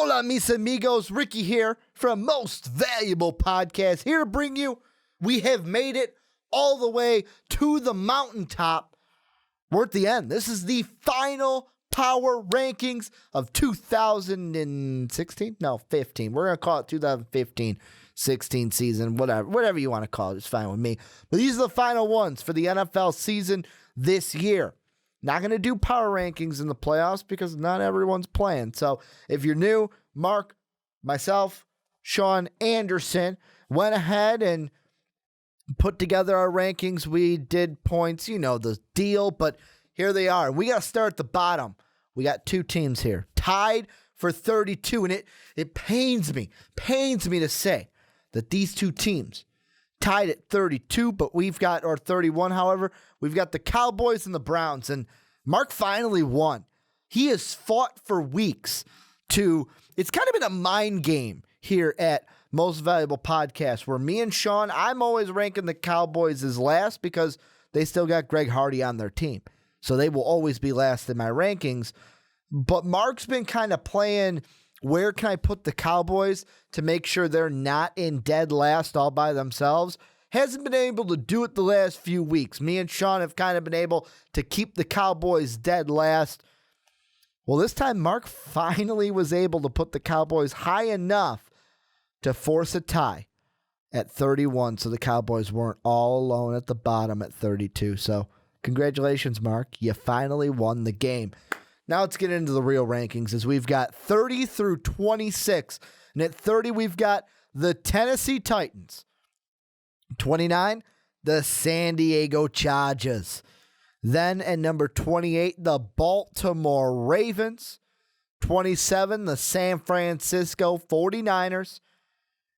Hola, mis amigos. Ricky here from Most Valuable Podcast, here to bring you, we have made it all the way to the mountaintop. We're at the end. This is the final power rankings of 2016? No, 15. We're going to call it 2015-16 season, whatever you want to call it. It's fine with me. But these are the final ones for the NFL season this year. Not going to do power rankings in the playoffs because not everyone's playing. So if you're new, Mark, myself, Sean Anderson went ahead and put together our rankings. We did points, you know, the deal, but here they are. We got to start at the bottom. We got two teams here tied for 32, and it pains me to say that these two teams tied at 32, but we've got, or 31, however, we've got the Cowboys and the Browns, and Mark finally won. He has fought for weeks it's kind of been a mind game here at Most Valuable Podcast, where me and Sean, I'm always ranking the Cowboys as last because they still got Greg Hardy on their team. So they will always be last in my rankings. But Mark's been kind of playing, where can I put the Cowboys to make sure they're not in dead last all by themselves? Hasn't been able to do it the last few weeks. Me and Sean have kind of been able to keep the Cowboys dead last. Well, this time Mark finally was able to put the Cowboys high enough to force a tie at 31, so the Cowboys weren't all alone at the bottom at 32. So congratulations, Mark. You finally won the game. Now let's get into the real rankings, as we've got 30 through 26. And at 30, we've got the Tennessee Titans. 29, the San Diego Chargers. Then at number 28, the Baltimore Ravens. 27, the San Francisco 49ers.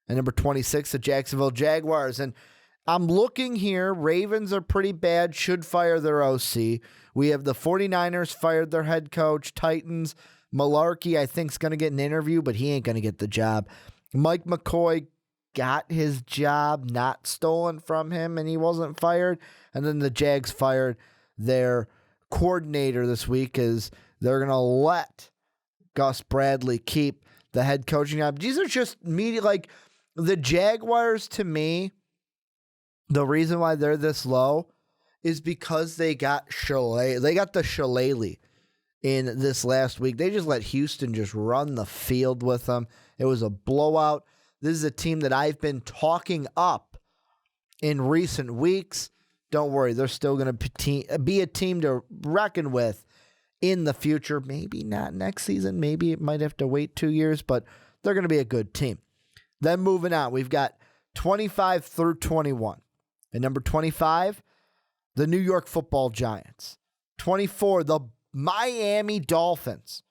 And number 26, the Jacksonville Jaguars. And I'm looking here. Ravens are pretty bad, should fire their OC. We have the 49ers fired their head coach. Titans, Malarkey, I think, is going to get an interview, but he ain't going to get the job. Mike McCoy got his job not stolen from him, and he wasn't fired. And then the Jags fired their coordinator this week, as they're going to let Gus Bradley keep the head coaching job. These are just like the Jaguars, to me. The reason why they're this low is because they got the shillelagh in this last week. They just let Houston just run the field with them. It was a blowout. This is a team that I've been talking up in recent weeks. Don't worry, they're still going to be a team to reckon with in the future. Maybe not next season. Maybe it might have to wait 2 years, but they're going to be a good team. Then moving on, we've got 25 through 21. At number 25, the New York Football Giants. 24, the Miami Dolphins.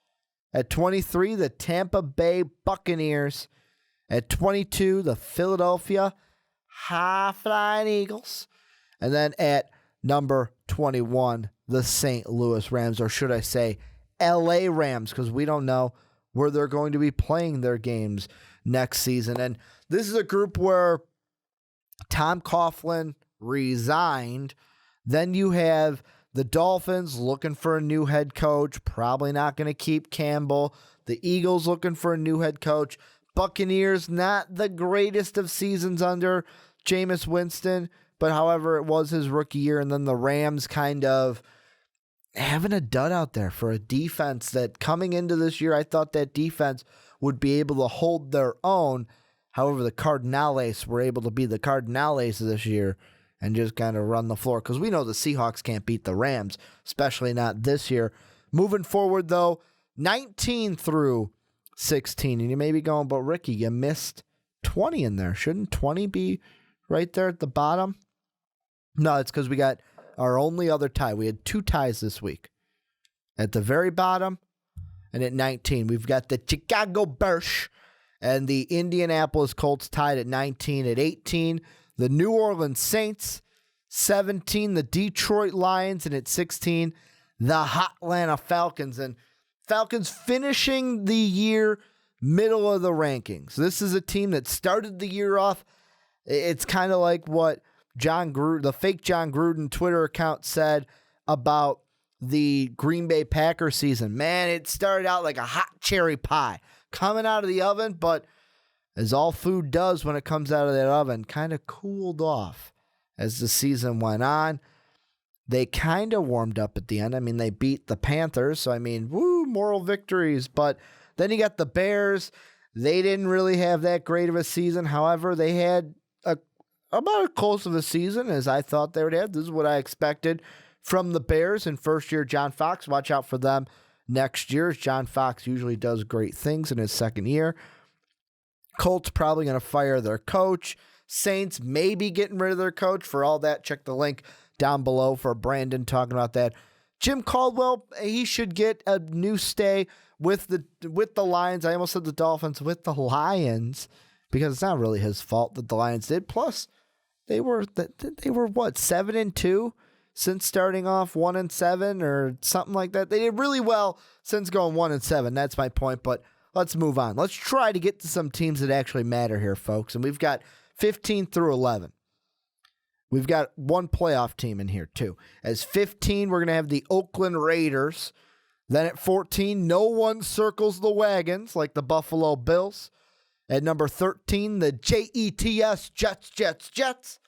At 23, the Tampa Bay Buccaneers. At 22, the Philadelphia High-Flying Eagles. And then at number 21, the St. Louis Rams, or should I say LA Rams, because we don't know where they're going to be playing their games next season. And this is a group where Tom Coughlin resigned. Then you have the Dolphins looking for a new head coach, probably not going to keep Campbell. The Eagles looking for a new head coach. Buccaneers, not the greatest of seasons under Jameis Winston, but however, it was his rookie year. And then the Rams kind of having a dud out there for a defense that coming into this year, I thought that defense would be able to hold their own. However, the Cardinals were able to be the Cardinals this year and just kind of run the floor, because we know the Seahawks can't beat the Rams, especially not this year. Moving forward, though, 19 through 16. And you may be going, but Ricky, you missed 20 in there. Shouldn't 20 be right there at the bottom? No, it's because we got our only other tie. We had two ties this week. At the very bottom and at 19, we've got the Chicago Bears and the Indianapolis Colts tied at 19. At 18, the New Orleans Saints. 17, the Detroit Lions. And at 16, the Atlanta Falcons. And Falcons finishing the year middle of the rankings. This is a team that started the year off. It's kind of like what the fake John Gruden Twitter account said about the Green Bay Packers season. Man, it started out like a hot cherry pie. coming out of the oven, but as all food does when it comes out of that oven, kind of cooled off as the season went on. They kind of warmed up at the end. I mean, they beat the Panthers, so I mean, woo, moral victories. But then you got the Bears. They didn't really have that great of a season. However, they had about as close of a season as I thought they would have. This is what I expected from the Bears in first year John Fox. Watch out for them next year. John Fox usually does great things in his second year. Colts probably going to fire their coach. Saints maybe getting rid of their coach. For all that, check the link down below for Brandon talking about that. Jim Caldwell, he should get a new stay with the Lions. I almost said the Dolphins, with the Lions, because it's not really his fault that the Lions did. Plus, they were what, 7-2 since starting off 1-7 or something like that. They did really well since going 1-7. That's my point. But let's move on. Let's try to get to some teams that actually matter here, folks. And we've got 15 through 11. We've got one playoff team in here, too. As 15, we're going to have the Oakland Raiders. Then at 14, no one circles the wagons like the Buffalo Bills. At number 13, the Jets, Jets.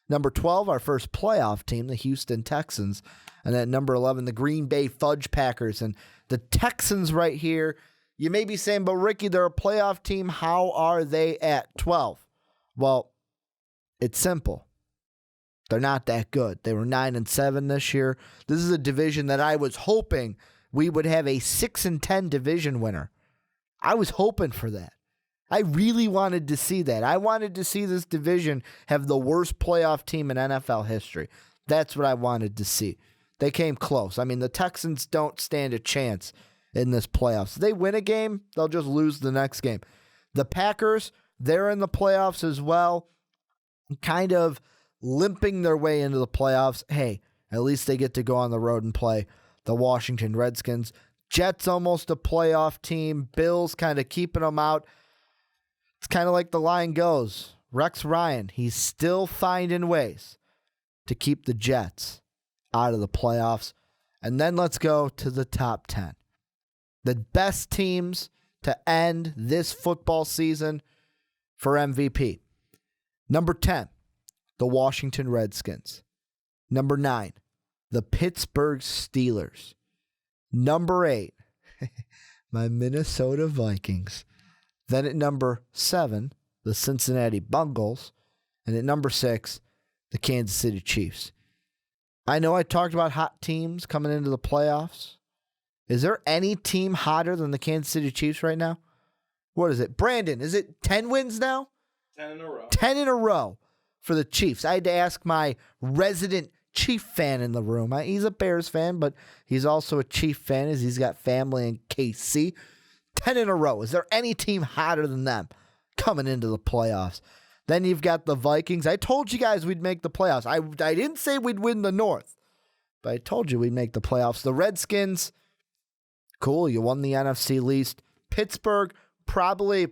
Number 12, our first playoff team, the Houston Texans. And at number 11, the Green Bay Fudge Packers. And the Texans right here, you may be saying, but Ricky, they're a playoff team. How are they at 12? Well, it's simple. They're not that good. They were 9-7 this year. This is a division that I was hoping we would have a 6-10 division winner. I was hoping for that. I really wanted to see that. I wanted to see this division have the worst playoff team in NFL history. That's what I wanted to see. They came close. I mean, the Texans don't stand a chance in this playoffs. If they win a game, they'll just lose the next game. The Packers, they're in the playoffs as well, kind of limping their way into the playoffs. Hey, at least they get to go on the road and play the Washington Redskins. Jets almost a playoff team. Bills kind of keeping them out. It's kind of like the line goes. Rex Ryan, he's still finding ways to keep the Jets out of the playoffs. And then let's go to the top 10. The best teams to end this football season for MVP. Number 10, the Washington Redskins. Number 9, the Pittsburgh Steelers. Number 8, my Minnesota Vikings. Then at number 7, the Cincinnati Bengals. And at number 6, the Kansas City Chiefs. I know I talked about hot teams coming into the playoffs. Is there any team hotter than the Kansas City Chiefs right now? What is it? Brandon, is it 10 wins now? 10 in a row. 10 in a row for the Chiefs. I had to ask my resident Chief fan in the room. He's a Bears fan, but he's also a Chief fan as he's got family in KC. 10 in a row. Is there any team hotter than them coming into the playoffs? Then you've got the Vikings. I told you guys we'd make the playoffs. I didn't say we'd win the North, but I told you we'd make the playoffs. The Redskins, cool. You won the NFC least. Pittsburgh, probably,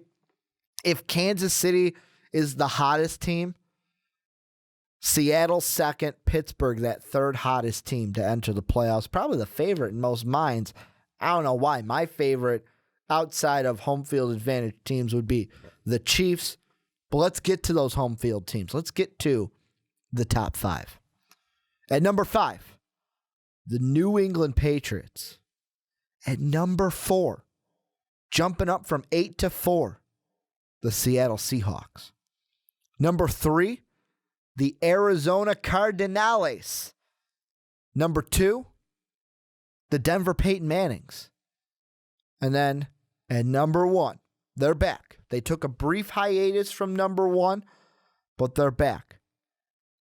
if Kansas City is the hottest team, Seattle second, Pittsburgh that third hottest team to enter the playoffs. Probably the favorite in most minds. I don't know why. My favorite outside of home field advantage teams would be the Chiefs. But let's get to those home field teams. Let's get to the top 5. At number 5, the New England Patriots. At number 4, jumping up from 8 to 4, the Seattle Seahawks. Number 3, the Arizona Cardinals. Number 2, the Denver Peyton Mannings. And then at number 1, they're back. They took a brief hiatus from number 1, but they're back.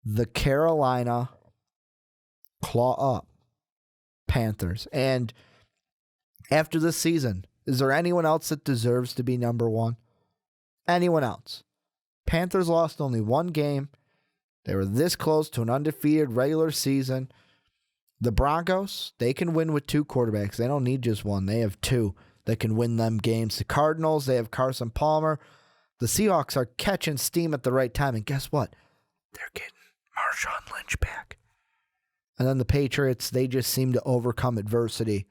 The Carolina Claw Up Panthers. And after this season, is there anyone else that deserves to be number 1? Anyone else? Panthers lost only one game. They were this close to an undefeated regular season. The Broncos, they can win with 2 quarterbacks. They don't need just one. They have 2 that can win them games. The Cardinals, they have Carson Palmer. The Seahawks are catching steam at the right time. And guess what? They're getting Marshawn Lynch back. And then the Patriots, they just seem to overcome adversity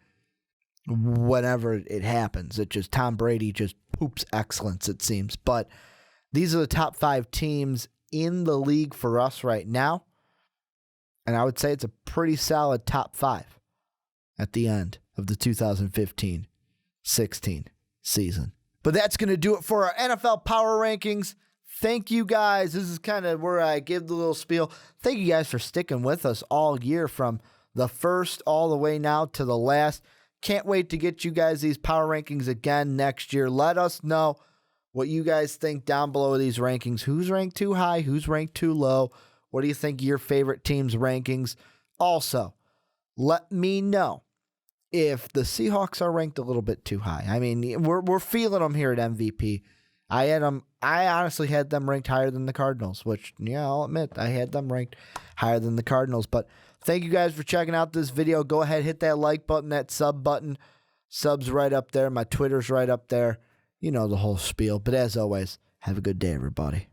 whenever it happens. Tom Brady just poops excellence, it seems. But these are the top 5 teams in the league for us right now. And I would say it's a pretty solid top 5 at the end of the 2015-16 season. But that's going to do it for our NFL Power Rankings. Thank you guys. This is kind of where I give the little spiel. Thank you guys for sticking with us all year from the first all the way now to the last. Can't wait to get you guys these Power Rankings again next year. Let us know what you guys think down below these rankings. Who's ranked too high? Who's ranked too low? What do you think of your favorite team's rankings? Also, let me know if the Seahawks are ranked a little bit too high. I mean, we're feeling them here at MVP. I honestly had them ranked higher than the Cardinals, which, yeah, I'll admit, I had them ranked higher than the Cardinals. But thank you guys for checking out this video. Go ahead, hit that like button, that sub button. Sub's right up there. My Twitter's right up there. You know the whole spiel. But as always, have a good day, everybody.